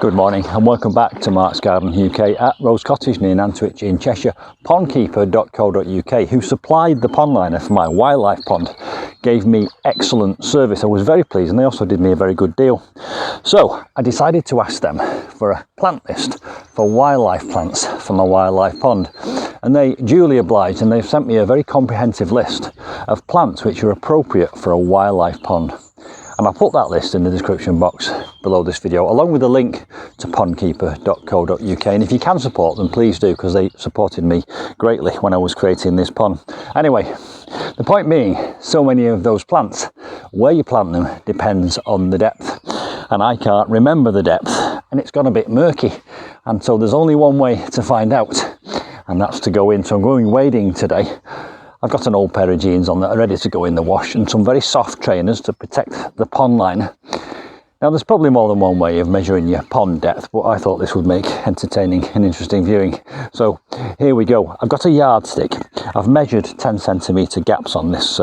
Good morning and welcome back to Mark's Garden UK at Rose Cottage near Nantwich in Cheshire. Pondkeeper.co.uk, who supplied the pond liner for my wildlife pond, gave me excellent service. I was very pleased, and they also did me a very good deal. So I decided to ask them for a plant list for wildlife plants for my wildlife pond, and they duly obliged, and they've sent me a very comprehensive list of plants which are appropriate for a wildlife pond. And I'll put that list in the description box below this video, along with a link to pondkeeper.co.uk. And if you can support them, please do, because they supported me greatly when I was creating this pond. Anyway, the point being, so many of those plants, where you plant them depends on the depth. And I can't remember the depth, and it's gone a bit murky. And so there's only one way to find out, and that's to go in. So I'm going wading today. I've got an old pair of jeans on that are ready to go in the wash, and some very soft trainers to protect the pond liner. Now there's probably more than one way of measuring your pond depth, but I thought this would make entertaining and interesting viewing. So here we go. I've got a yardstick. I've measured 10cm gaps on this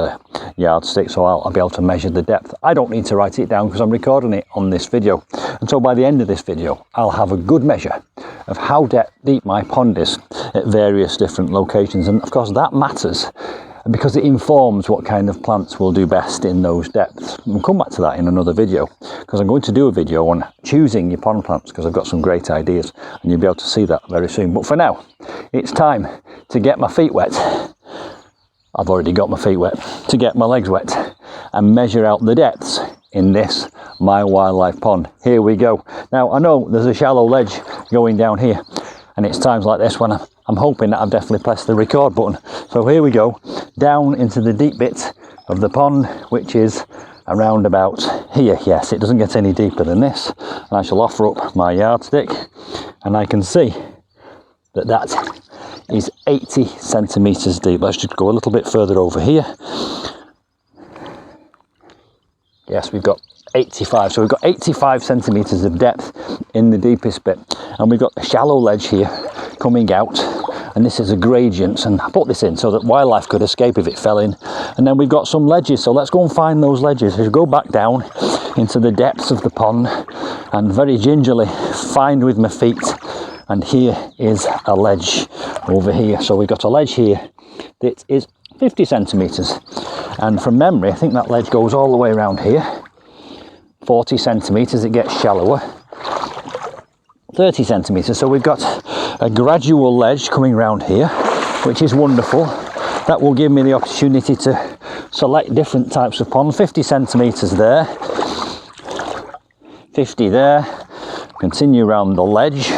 yardstick, so I'll be able to measure the depth. I don't need to write it down because I'm recording it on this video. And so by the end of this video, I'll have a good measure of how deep my pond is at various different locations. And of course that matters, because it informs what kind of plants will do best in those depths. We'll come back to that in another video, because I'm going to do a video on choosing your pond plants, because I've got some great ideas, and you'll be able to see that very soon. But for now, it's time to get my feet wet. I've already got my feet wet. To get my legs wet and measure out the depths in this, my wildlife pond. Here we go. Now I know there's a shallow ledge going down here, and it's times like this when I'm hoping that I've definitely pressed the record button. So here we go, down into the deep bit of the pond, which is around about here. Yes, it doesn't get any deeper than this. And I shall offer up my yardstick, and I can see that that is 80cm deep. Let's just go a little bit further over here. Yes, we've got 85. So we've got 85cm of depth in the deepest bit. And we've got a shallow ledge here coming out. And this is a gradient, and I put this in so that wildlife could escape if it fell in. And then we've got some ledges, so let's go and find those ledges. So go back down into the depths of the pond and very gingerly find with my feet. And here is a ledge over here. So we've got a ledge here that is 50cm. And from memory, I think that ledge goes all the way around here. 40cm, it gets shallower. 30cm. So we've got a gradual ledge coming round here, which is wonderful. That will give me the opportunity to select different types of pond. 50cm there, 50 there, continue around the ledge,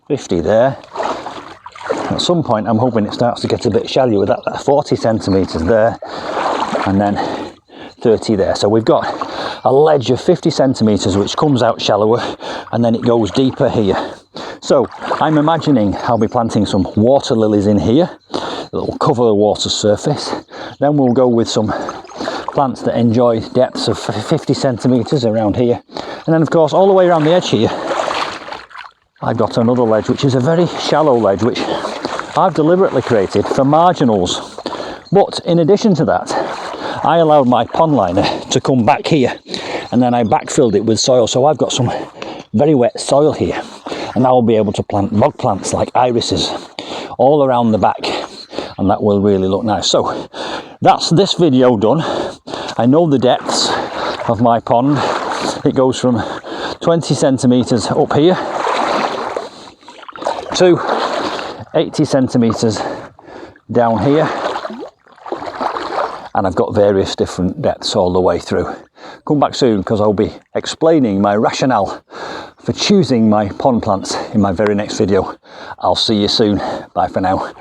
50 there. At some point I'm hoping it starts to get a bit shallower with that 40cm there, and then 30 there. So we've got a ledge of 50cm which comes out shallower, and then it goes deeper here. So I'm imagining I'll be planting some water lilies in here that will cover the water surface. Then we'll go with some plants that enjoy depths of 50cm around here. And then of course all the way around the edge here I've got another ledge, which is a very shallow ledge, which I've deliberately created for marginals. But in addition to that, I allowed my pond liner to come back here, and then I backfilled it with soil. So I've got some very wet soil here, and I will be able to plant bog plants like irises all around the back, and that will really look nice. So that's this video done. I know the depths of my pond. It goes from 20cm up here to 80cm down here, and I've got various different depths all the way through. Come back soon, because I'll be explaining my rationale for choosing my pond plants in my very next video. I'll see you soon. Bye for now.